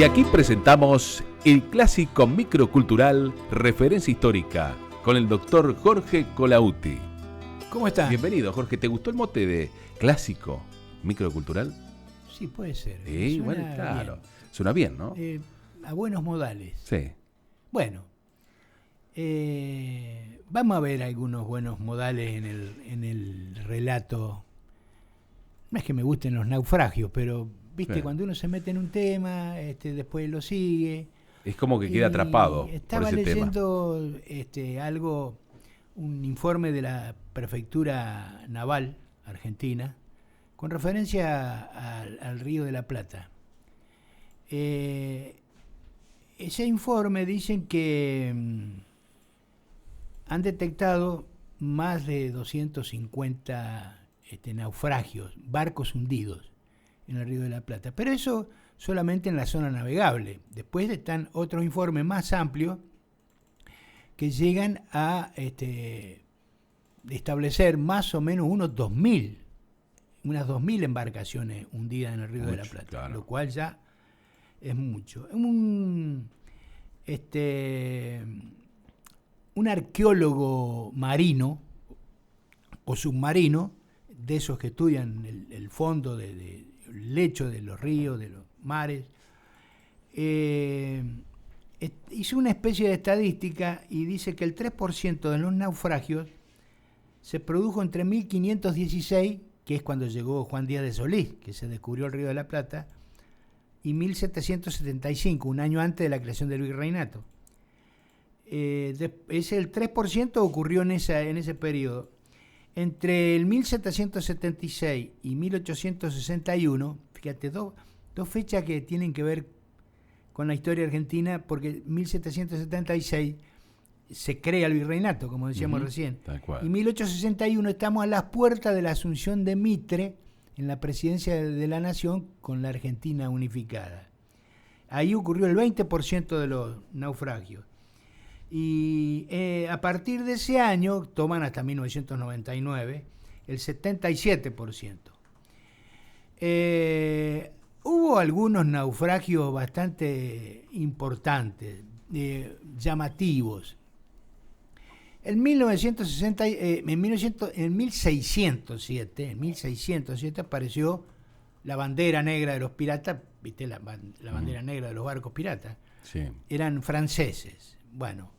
Y aquí presentamos el clásico microcultural Referencia Histórica con el doctor Jorge Colautti. ¿Cómo estás? Bienvenido, Jorge. ¿Te gustó el mote de clásico microcultural? Sí, puede ser. Sí, bueno, claro. Bien. Suena bien, ¿no? A buenos modales. Sí. Bueno, vamos a ver algunos buenos modales en el relato. No es que me gusten los naufragios, pero, viste, sí, cuando uno se mete en un tema, después lo sigue. Es como que queda atrapado. Estaba por ese leyendo algo, un informe de la Prefectura Naval Argentina, con referencia al Río de la Plata. Ese informe dicen que han detectado más de 250 naufragios, barcos hundidos en el Río de la Plata. Pero eso solamente en la zona navegable. Después están otros informes más amplios que llegan a establecer más o menos unas 2.000 embarcaciones hundidas en el Río de la Plata, claro, lo cual ya es mucho. Un arqueólogo marino o submarino, de esos que estudian el fondo del lecho de los ríos, de los mares, hizo una especie de estadística y dice que el 3% de los naufragios se produjo entre 1516, que es cuando llegó Juan Díaz de Solís, que se descubrió el Río de la Plata, y 1775, un año antes de la creación del virreinato. El 3% ocurrió en ese periodo. Entre el 1776 y 1861, fíjate, dos fechas que tienen que ver con la historia argentina, porque en 1776 se crea el virreinato, como decíamos recién, y en 1861 estamos a las puertas de la asunción de Mitre en la presidencia de la Nación con la Argentina unificada. Ahí ocurrió el 20% de los naufragios. Y a partir de ese año, toman hasta 1999, el 77%. Hubo algunos naufragios bastante importantes, llamativos. En 1607 apareció la bandera negra de los piratas, ¿viste? La bandera negra de los barcos piratas. Sí. Eran franceses. Bueno,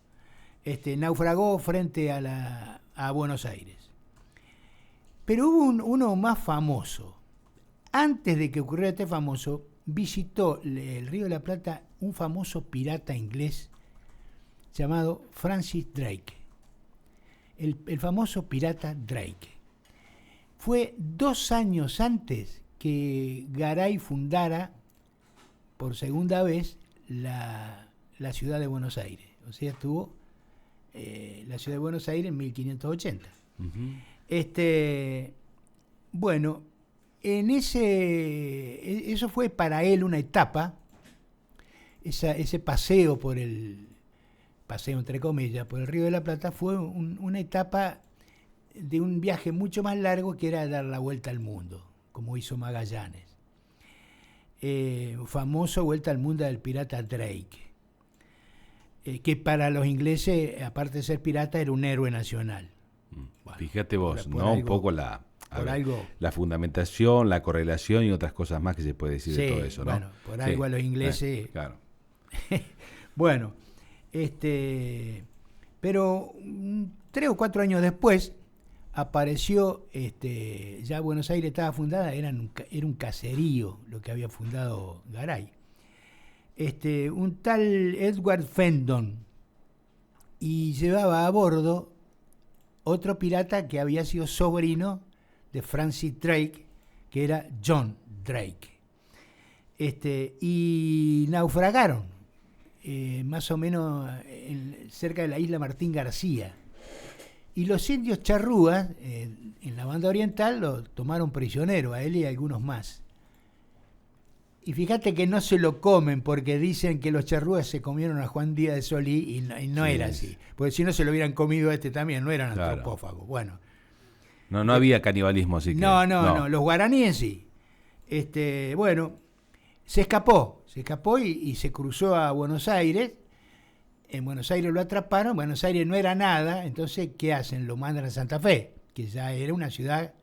naufragó frente a Buenos Aires. Pero hubo uno más famoso. Antes de que ocurriera este famoso, visitó el Río de la Plata un famoso pirata inglés llamado Francis Drake. El famoso pirata Drake. Fue 2 años antes que Garay fundara por segunda vez la ciudad de Buenos Aires. O sea, estuvo la ciudad de Buenos Aires en 1580. Uh-huh. Bueno, eso fue para él una etapa, ese paseo entre comillas, por el Río de la Plata fue una etapa de un viaje mucho más largo, que era dar la vuelta al mundo, como hizo Magallanes. Famoso vuelta al mundo del pirata Drake. Que para los ingleses, aparte de ser pirata, era un héroe nacional. Bueno, fíjate vos, ¿no? Algo, un poco la fundamentación, la correlación y otras cosas más que se puede decir de todo eso, ¿no? Bueno, por algo a los ingleses... claro. Bueno, pero 3 o 4 años después apareció, ya Buenos Aires estaba fundada, era un caserío lo que había fundado Garay. Un tal Edward Fenton, y llevaba a bordo otro pirata que había sido sobrino de Francis Drake, que era John Drake. Y naufragaron más o menos cerca de la isla Martín García. Y los indios charrúas en la banda oriental lo tomaron prisionero, a él y a algunos más. Y fíjate que no se lo comen, porque dicen que los charrúas se comieron a Juan Díaz de Solís y no sí, era así. Porque si no se lo hubieran comido a también, no eran antropófagos. Bueno. No había canibalismo así que... No, los guaraníes sí. Bueno, se escapó y se cruzó a Buenos Aires. En Buenos Aires lo atraparon, Buenos Aires no era nada, entonces, ¿qué hacen? Lo mandan a Santa Fe, que ya era una ciudad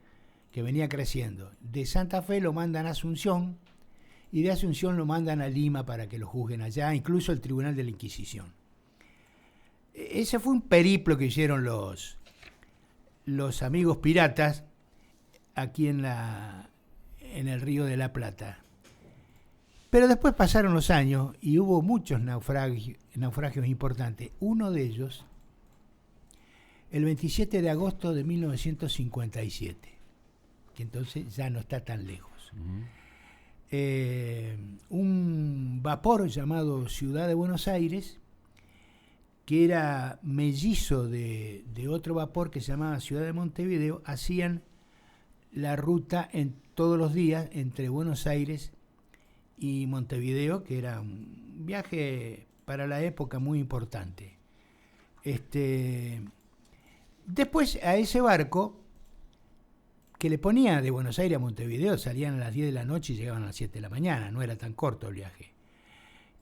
que venía creciendo. De Santa Fe lo mandan a Asunción, y de Asunción lo mandan a Lima para que lo juzguen allá, incluso el Tribunal de la Inquisición. Ese fue un periplo que hicieron los amigos piratas aquí en el Río de la Plata. Pero después pasaron los años y hubo muchos naufragios importantes. Uno de ellos, el 27 de agosto de 1957, que entonces ya no está tan lejos. Un vapor llamado Ciudad de Buenos Aires, que era mellizo de otro vapor que se llamaba Ciudad de Montevideo, hacían la ruta todos los días entre Buenos Aires y Montevideo, que era un viaje para la época muy importante. Después a ese barco, que le ponía de Buenos Aires a Montevideo, salían a las 10 de la noche y llegaban a las 7 de la mañana, no era tan corto el viaje.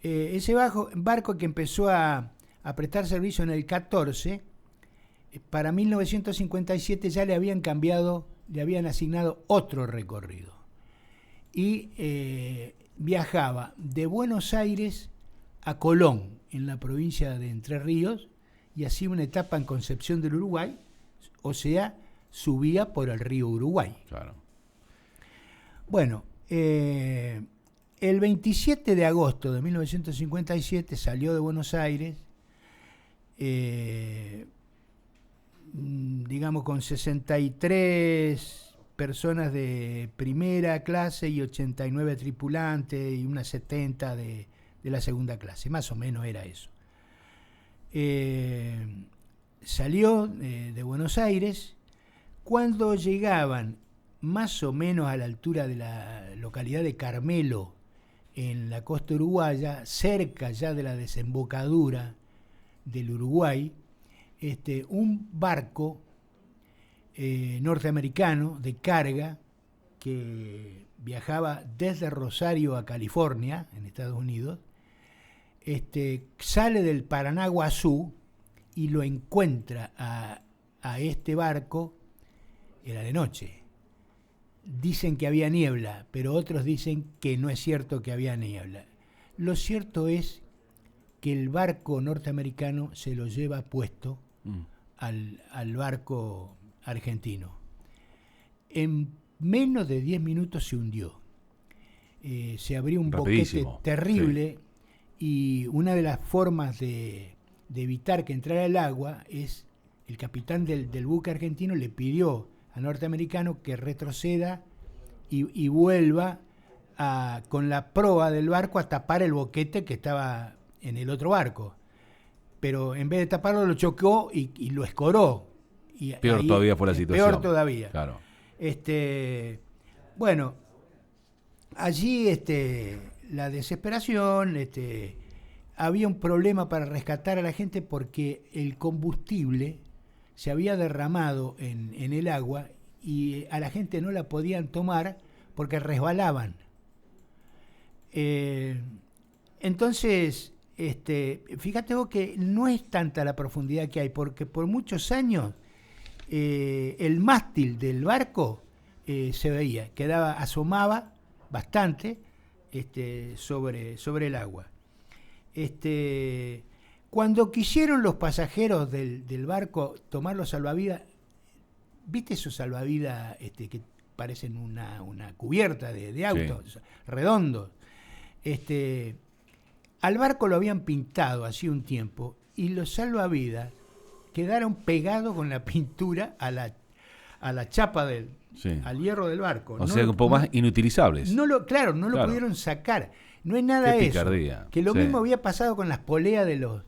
Ese barco que empezó a prestar servicio en el 14, para 1957 ya le habían asignado otro recorrido. Y viajaba de Buenos Aires a Colón, en la provincia de Entre Ríos, y hacía una etapa en Concepción del Uruguay, o sea, subía por el río Uruguay. Claro. Bueno, el 27 de agosto de 1957 salió de Buenos Aires, digamos con 63 personas de primera clase y 89 tripulantes y unas 70 de la segunda clase, más o menos era eso. Salió de Buenos Aires. Cuando llegaban más o menos a la altura de la localidad de Carmelo, en la costa uruguaya, cerca ya de la desembocadura del Uruguay, un barco norteamericano de carga que viajaba desde Rosario a California, en Estados Unidos, sale del Paranaguazú y lo encuentra a este barco. Era de noche. Dicen que había niebla, pero otros dicen que no es cierto que había niebla. Lo cierto es que el barco norteamericano se lo lleva puesto al barco argentino. En menos de 10 minutos se hundió. Se abrió un boquete terrible, sí. Y una de las formas de evitar que entrara el agua es el capitán del buque argentino le pidió al norteamericano que retroceda y vuelva con la proa del barco a tapar el boquete que estaba en el otro barco. Pero en vez de taparlo lo chocó y lo escoró. Y peor ahí, todavía fue la situación. Peor todavía. Claro. Bueno, allí la desesperación, había un problema para rescatar a la gente porque el combustible se había derramado en el agua y a la gente no la podían tomar porque resbalaban. Entonces, fíjate vos que no es tanta la profundidad que hay, porque por muchos años el mástil del barco se veía, asomaba bastante sobre el agua. Cuando quisieron los pasajeros del barco tomar los salvavidas, ¿viste esos salvavidas que parecen una cubierta de autos, sí, redondos? Al barco lo habían pintado hacía un tiempo y los salvavidas quedaron pegados con la pintura a la chapa al hierro del barco. O sea, un poco más inutilizables. No lo pudieron sacar. No es nada eso. Que lo mismo había pasado con las poleas de los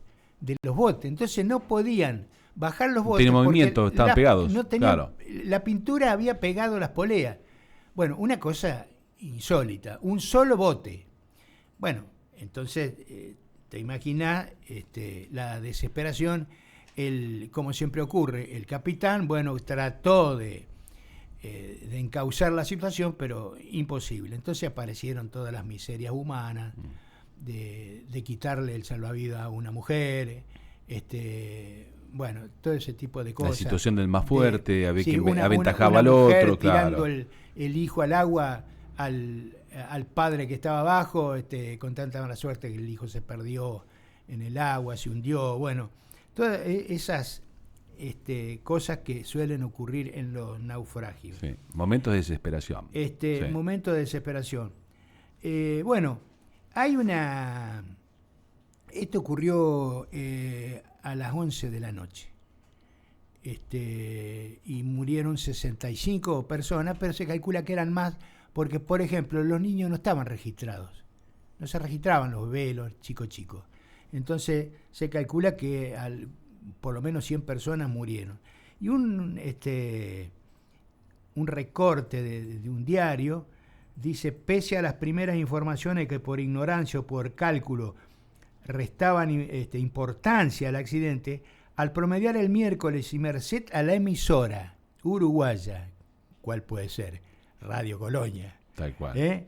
botes. Entonces no podían bajar los botes. Tiene movimiento, estaban pegados. No tenía, la pintura había pegado las poleas. Bueno, una cosa insólita. Un solo bote. Bueno, entonces te imaginas la desesperación. Como siempre ocurre, el capitán, bueno, trató de de encauzar la situación, pero imposible. Entonces aparecieron todas las miserias humanas, de quitarle el salvavidas a una mujer, bueno, todo ese tipo de cosas. La situación del más fuerte, había sí, quien una aventajaba al otro, tirando claro. el hijo al agua al padre que estaba abajo, con tanta mala suerte que el hijo se perdió en el agua, se hundió, bueno, todas esas cosas que suelen ocurrir en los naufragios. Sí, momentos de desesperación. Sí. Momentos de desesperación. Bueno, hay una... Esto ocurrió a las 11 de la noche. Y murieron 65 personas, pero se calcula que eran más porque, por ejemplo, los niños no estaban registrados. No se registraban los bebés, los chicos. Entonces se calcula que por lo menos 100 personas murieron. Y un recorte de un diario dice: pese a las primeras informaciones que por ignorancia o por cálculo restaban importancia al accidente, al promediar el miércoles y merced a la emisora uruguaya, ¿cuál puede ser? Radio Colonia. Tal cual.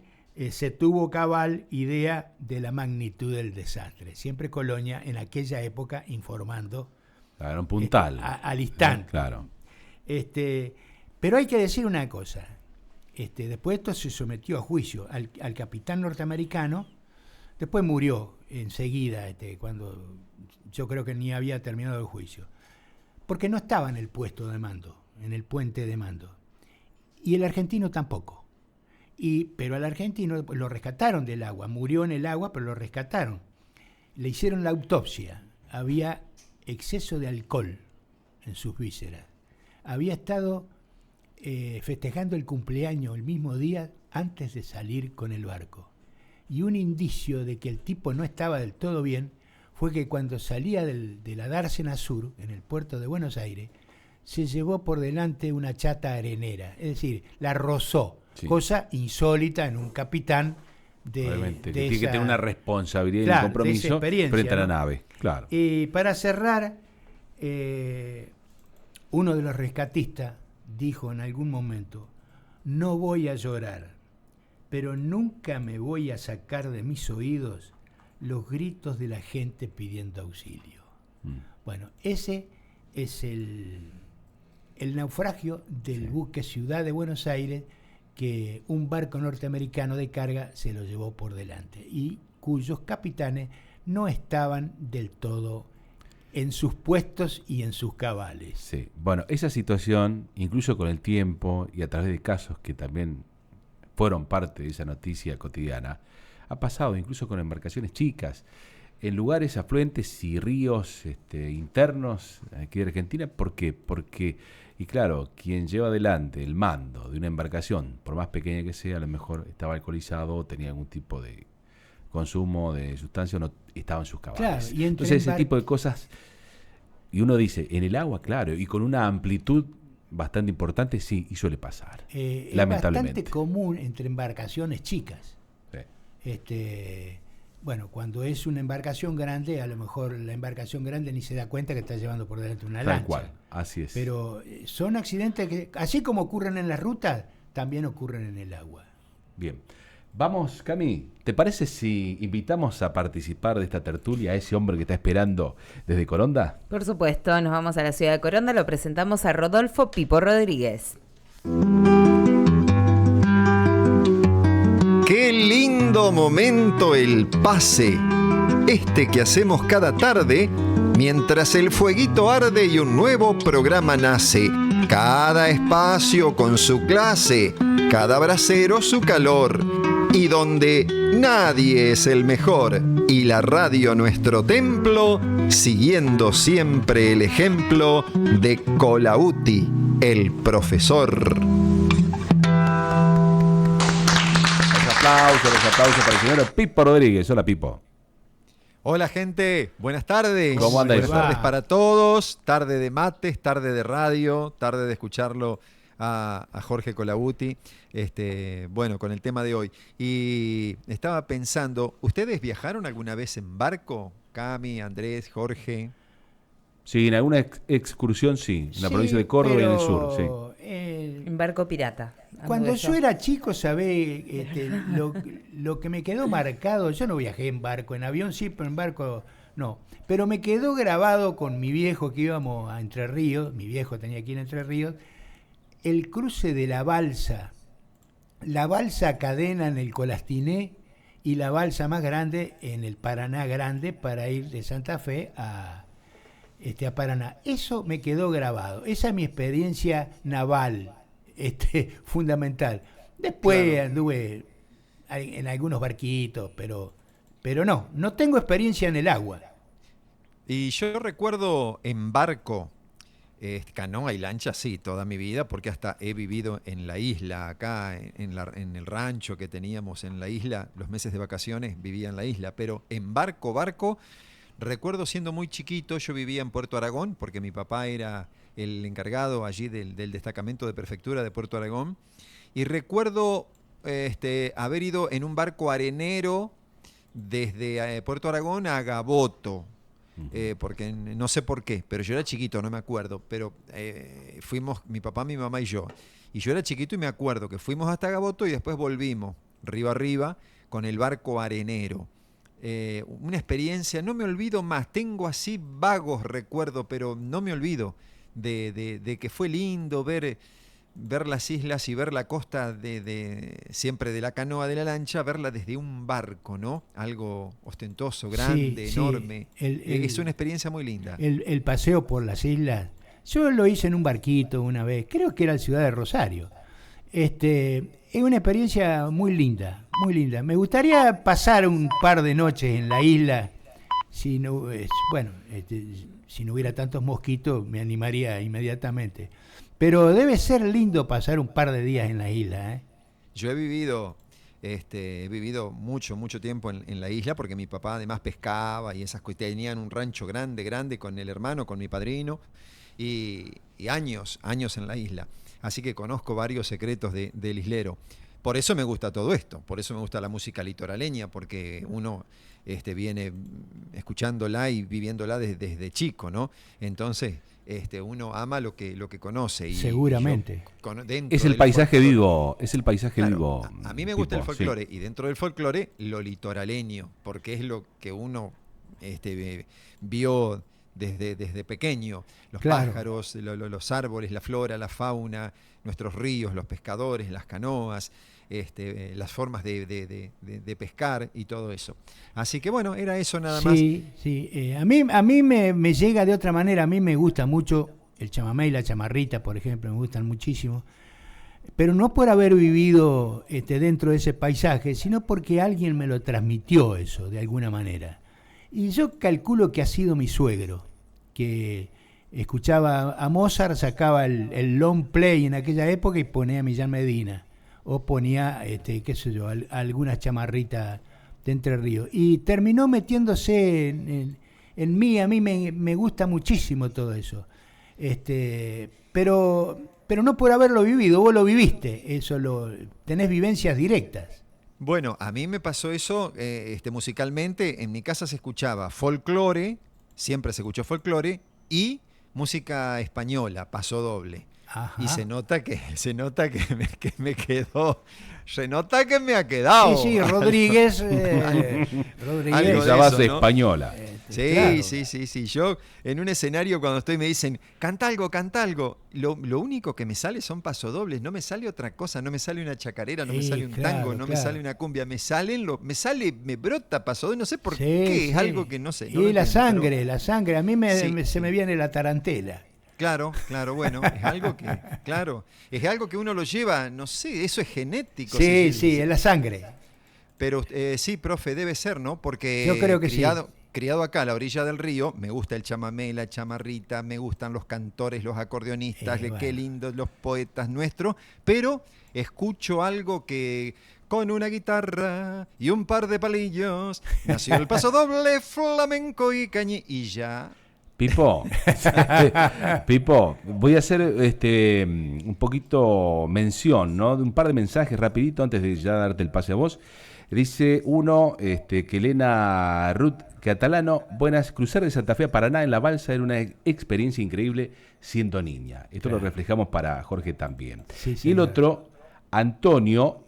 Se tuvo cabal idea de la magnitud del desastre. Siempre Colonia en aquella época informando. Claro, un puntal. Al instante. Claro. Pero hay que decir una cosa. Después esto se sometió a juicio al capitán norteamericano. Después murió enseguida, cuando yo creo que ni había terminado el juicio. Porque no estaba en el puesto de mando, en el puente de mando. Y el argentino tampoco. Pero al argentino lo rescataron del agua. Murió en el agua, pero lo rescataron. Le hicieron la autopsia. Había exceso de alcohol en sus vísceras. Había estado festejando el cumpleaños el mismo día antes de salir con el barco. Y un indicio de que el tipo no estaba del todo bien fue que cuando salía de la Dársena Sur, en el puerto de Buenos Aires, se llevó por delante una chata arenera, es decir, la rozó, sí. Cosa insólita en un capitán Obviamente, que tiene que tener una responsabilidad y un compromiso frente a la nave. Claro. Y para cerrar, uno de los rescatistas dijo en algún momento: no voy a llorar, pero nunca me voy a sacar de mis oídos los gritos de la gente pidiendo auxilio. Bueno, ese es el naufragio del buque Ciudad de Buenos Aires, que un barco norteamericano de carga se lo llevó por delante y cuyos capitanes no estaban del todo en sus puestos y en sus cabales. Sí, bueno, esa situación, incluso con el tiempo y a través de casos que también fueron parte de esa noticia cotidiana, ha pasado incluso con embarcaciones chicas, en lugares afluentes y ríos internos aquí de Argentina. ¿Por qué? Porque, y claro, quien lleva adelante el mando de una embarcación, por más pequeña que sea, a lo mejor estaba alcoholizado o tenía algún tipo de consumo de sustancia o no estaba en sus cabales. Claro, y entonces ese tipo de cosas, y uno dice, en el agua, claro, y con una amplitud bastante importante, sí, y suele pasar, lamentablemente. Es bastante común entre embarcaciones chicas. Sí. Bueno, cuando es una embarcación grande, a lo mejor la embarcación grande ni se da cuenta que está llevando por delante una lancha. Tal cual, así es. Pero son accidentes que, así como ocurren en las rutas, también ocurren en el agua. Bien. Vamos, Cami, ¿te parece si invitamos a participar de esta tertulia a ese hombre que está esperando desde Coronda? Por supuesto, nos vamos a la ciudad de Coronda, lo presentamos a Rodolfo Pipo Rodríguez. ¡Qué lindo momento el pase! Que hacemos cada tarde, mientras el fueguito arde y un nuevo programa nace. Cada espacio con su clase, cada bracero su calor. Y donde nadie es el mejor, y la radio nuestro templo, siguiendo siempre el ejemplo de Colauti, el profesor. Los aplausos para el señor Pipo Rodríguez. Hola, Pipo. Hola, gente. Buenas tardes. ¿Cómo andáis? Buenas tardes para todos. Tarde de mates, tarde de radio, tarde de escucharlo a Jorge Colauti, bueno, con el tema de hoy. Y estaba pensando, ¿ustedes viajaron alguna vez en barco? Cami, Andrés, Jorge. Sí, en alguna excursión sí, en la provincia de Córdoba y en el sur, sí. En barco pirata. Cuando Anduve yo era chico, ¿sabés? Lo que me quedó marcado, yo no viajé en barco, en avión sí, pero en barco no. Pero me quedó grabado con mi viejo que íbamos a Entre Ríos, mi viejo tenía aquí en Entre Ríos, el cruce de la balsa cadena en el Colastiné y la balsa más grande en el Paraná Grande para ir de Santa Fe a Paraná. Eso me quedó grabado. Esa es mi experiencia naval, fundamental. Después anduve en algunos barquitos, pero no tengo experiencia en el agua. Y yo recuerdo en barco, canoa y lancha, sí, toda mi vida, porque hasta he vivido en la isla, acá en el rancho que teníamos en la isla, los meses de vacaciones vivía en la isla, pero en barco, recuerdo siendo muy chiquito, yo vivía en Puerto Aragón, porque mi papá era el encargado allí del destacamento de prefectura de Puerto Aragón, y recuerdo haber ido en un barco arenero desde Puerto Aragón a Gaboto, porque no sé por qué, pero yo era chiquito, no me acuerdo, pero fuimos mi papá, mi mamá y yo era chiquito y me acuerdo que fuimos hasta Gaboto y después volvimos río arriba con el barco arenero. Una experiencia, no me olvido más, tengo así vagos recuerdos, pero no me olvido de que fue lindo ver las islas y ver la costa siempre de la canoa, de la lancha, verla desde un barco, ¿no? Algo ostentoso, grande, enorme. Es una experiencia muy linda. El paseo por las islas, yo lo hice en un barquito una vez, creo que era en Ciudad de Rosario. Es una experiencia muy linda, muy linda. Me gustaría pasar un par de noches en la isla, si no hubiera tantos mosquitos, me animaría inmediatamente. Pero debe ser lindo pasar un par de días en la isla, ¿eh? Yo he vivido mucho tiempo en la isla porque mi papá además pescaba y esas cosas. Tenían un rancho grande con el hermano, con mi padrino y años en la isla. Así que conozco varios secretos del islero. Por eso me gusta todo esto, por eso me gusta la música litoraleña, porque uno viene escuchándola y viviéndola desde chico, ¿no? Entonces uno ama lo que conoce. Y seguramente. Es el paisaje vivo, vivo. A mí me gusta el folclore, y dentro del folclore lo litoraleño, porque es lo que uno vio desde pequeño, los pájaros, los árboles, la flora, la fauna, nuestros ríos, los pescadores, las canoas, las formas de pescar y todo eso. Así que bueno, era eso nada más. Sí. A mí me llega de otra manera. A mí me gusta mucho el chamamé y la chamarrita, por ejemplo, me gustan muchísimo. Pero no por haber vivido dentro de ese paisaje, sino porque alguien me lo transmitió eso, de alguna manera. Y yo calculo que ha sido mi suegro, que escuchaba a Mozart, sacaba el long play en aquella época y ponía a Millán Medina, o ponía, algunas chamarritas de Entre Ríos. Y terminó metiéndose en mí. A mí me gusta muchísimo todo eso. Pero no por haberlo vivido, vos lo viviste, tenés vivencias directas. Bueno, a mí me pasó eso musicalmente. En mi casa se escuchaba folclore, siempre se escuchó folclore, y música española, paso doble. Ajá. Y se nota que me quedó, se nota que me ha quedado. Sí, Rodríguez. Rodríguez. Esa base, ¿no? Española. Sí, claro. Sí. Yo en un escenario cuando estoy me dicen, canta algo. Lo único que me sale son pasodobles, no me sale otra cosa, no me sale una chacarera, no me sale un tango, no me sale una cumbia, me brota pasodoble, no sé por qué, es algo que no sé. No y la sangre, a mí se me viene la tarantela. Claro, bueno, es algo que uno lo lleva, no sé, eso es genético. Sí, es la sangre. Pero sí, profe, debe ser, ¿no? Porque yo creo que criado acá a la orilla del río, me gusta el chamamé, la chamarrita, me gustan los cantores, los acordeonistas, qué lindos los poetas nuestros, pero escucho algo que con una guitarra y un par de palillos nació el pasodoble, flamenco y y ya. Pipo, voy a hacer un poquito mención, ¿no? De un par de mensajes rapidito antes de ya darte el pase a vos. Dice uno, que Elena Ruth Catalano, buenas, cruzar de Santa Fe a Paraná en la balsa era una experiencia increíble siendo niña. Esto lo reflejamos para Jorge también. Sí, y el otro, Antonio,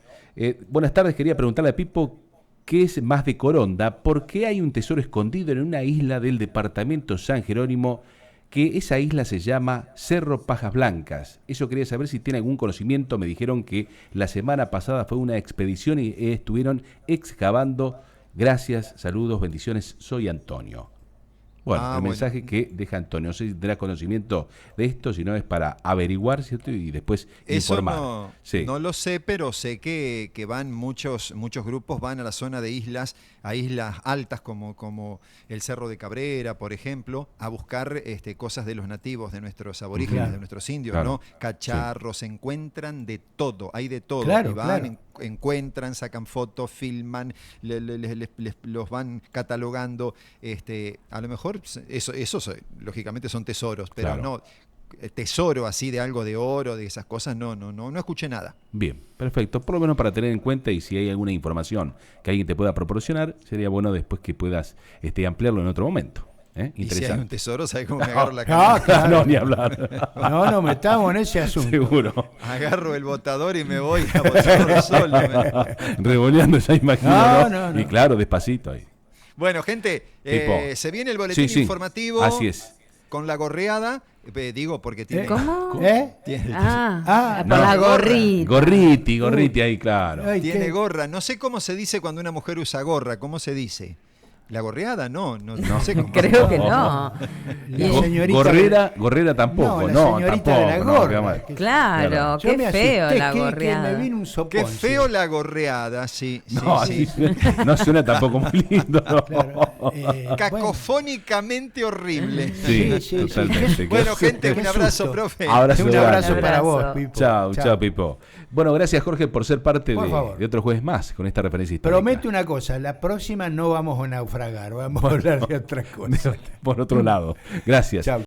buenas tardes, quería preguntarle a Pipo, ¿qué es más de Coronda? ¿Por qué hay un tesoro escondido en una isla del departamento San Jerónimo, que esa isla se llama Cerro Pajas Blancas? Eso quería saber si tiene algún conocimiento. Me dijeron que la semana pasada fue una expedición y estuvieron excavando. Gracias, saludos, bendiciones, soy Antonio. Bueno, mensaje que deja Antonio. No sé si tendrá conocimiento de esto, si no es para averiguar, ¿cierto? Y después informar. Eso no lo sé, pero sé que van muchos grupos, van a la zona de islas, a islas altas como el Cerro de Cabrera, por ejemplo, a buscar cosas de los nativos, de nuestros aborígenes, de nuestros indios, ¿no? Cacharros, encuentran de todo, hay de todo. Y van, encuentran, sacan fotos, filman, los van catalogando. A lo mejor esos lógicamente son tesoros, pero no tesoro así de algo de oro, de esas cosas, no escuché nada. Bien, perfecto, por lo menos para tener en cuenta, y si hay alguna información que alguien te pueda proporcionar, sería bueno después que puedas ampliarlo en otro momento. Y si hay un tesoro, ¿sabes cómo me agarro la cabeza? Claro. No, ni hablar. No metamos en ese asunto. Seguro. Agarro el botador y me voy a botarlo solo. Revoleando esa imaginación. No. Y claro, despacito ahí. Bueno, gente, se viene el boletín informativo. Así es. Con la gorreada, digo porque tiene... ¿Cómo? por la gorrita. Gorriti ahí, claro. Tiene gorra. No sé cómo se dice cuando una mujer usa gorra. ¿Cómo se dice? ¿La gorreada? No sé cómo. Creo que no. La señorita Gorrera tampoco. La señorita de la gorra. Claro, qué feo la gorreada. Me vino un sopón. Qué feo la gorreada, sí. No suena tampoco muy lindo. No. Claro, cacofónicamente horrible. Sí, totalmente. Bueno, gente, un abrazo, profe. Un abrazo para vos, Pipo. Chao, Pipo. Bueno, gracias, Jorge, por ser parte de otro jueves más con esta referencia histórica. Prometo una cosa, la próxima no vamos a naufragar, vamos a hablar de otra cosa. Por otro lado. Gracias. Chao.